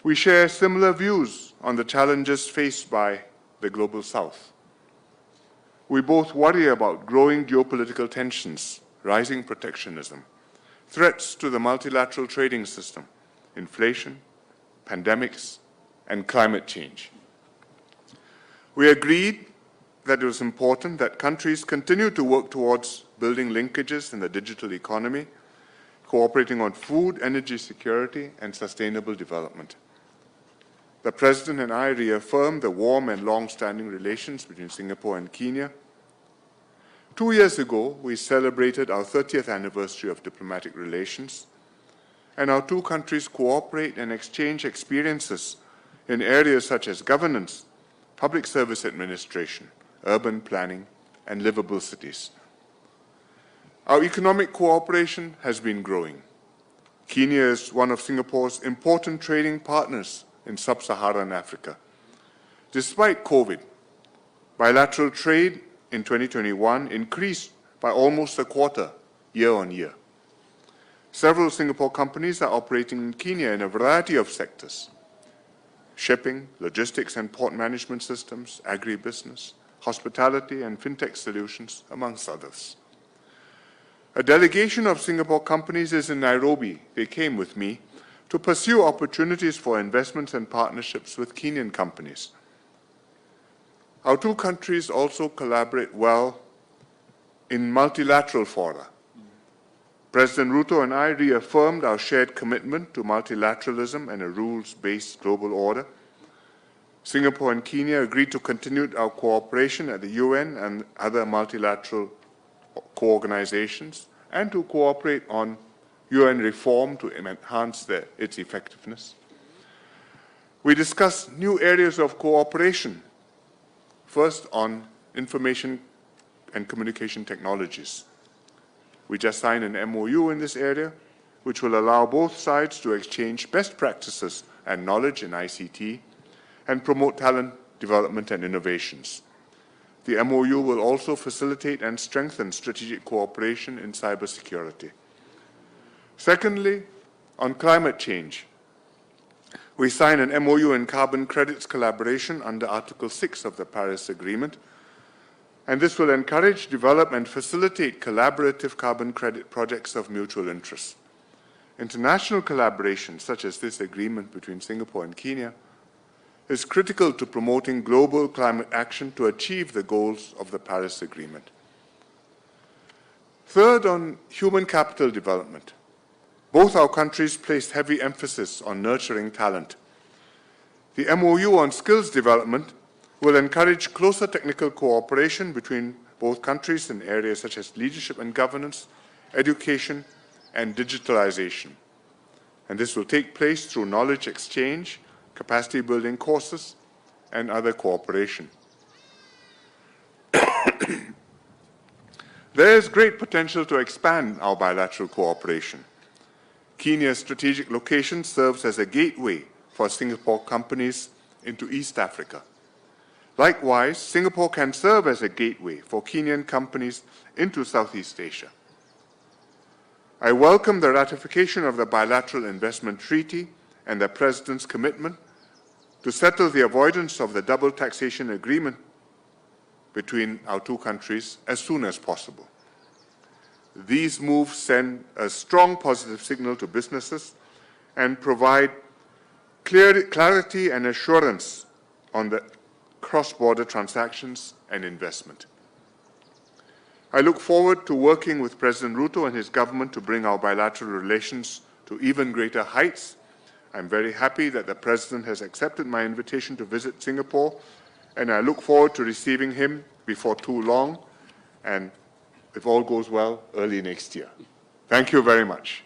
We share similar views on the challenges faced by the Global South. We both worry about growing geopolitical tensions, rising protectionism, threats to the multilateral trading system, inflation, pandemics, and climate change. We agreed that it was important that countries continue to work towards building linkages in the digital economy, cooperating on food, energy security, and sustainable development. The President and I reaffirmed the warm and long-standing relations between Singapore and Kenya. 2 years ago, we celebrated our 30th anniversary of diplomatic relations, and our two countries cooperate and exchange experiences in areas such as governance, public service administration, urban planning, and livable cities. Our economic cooperation has been growing. Kenya is one of Singapore's important trading partners in sub-Saharan Africa. Despite COVID, bilateral trade in 2021 increased by almost a quarter year on year. Several Singapore companies are operating in Kenya in a variety of sectors: shipping, logistics and port management systems, agribusiness, hospitality and fintech solutions, amongst others. A delegation of Singapore companies is in Nairobi. They came with me to pursue opportunities for investments and partnerships with Kenyan companies. Our two countries also collaborate well in multilateral fora. President Ruto and I reaffirmed our shared commitment to multilateralism and a rules-based global order. Singapore and Kenya agreed to continue our cooperation at the UN and other multilateral co-organizations, and to cooperate on UN reform to enhance its effectiveness. We discussed new areas of cooperation, first on information and communication technologies. We just signed an MOU in this area, which will allow both sides to exchange best practices and knowledge in ICT and promote talent development and innovations. The MOU will also facilitate and strengthen strategic cooperation in cybersecurity. Secondly, on climate change, we signed an MOU in carbon credits collaboration under Article 6 of the Paris Agreement, and this will encourage, develop, and facilitate collaborative carbon credit projects of mutual interest. International collaboration, such as this agreement between Singapore and Kenya, is critical to promoting global climate action to achieve the goals of the Paris Agreement. Third, on human capital development. Both our countries placed heavy emphasis on nurturing talent. The MOU on skills development will encourage closer technical cooperation between both countries in areas such as leadership and governance, education, and digitalization. And this will take place through knowledge exchange, capacity building courses, and other cooperation. There is great potential to expand our bilateral cooperation. Kenya's strategic location serves as a gateway for Singapore companies into East Africa. Likewise, Singapore can serve as a gateway for Kenyan companies into Southeast Asia. I welcome the ratification of the Bilateral Investment Treaty and the President's commitment to settle the avoidance of the double taxation agreement between our two countries as soon as possible. These moves send a strong positive signal to businesses and provide clarity and assurance on the cross-border transactions and investment. I look forward to working with President Ruto and his government to bring our bilateral relations to even greater heights. I'm very happy that the President has accepted my invitation to visit Singapore, and I look forward to receiving him before too long, and if all goes well, early next year. Thank you very much.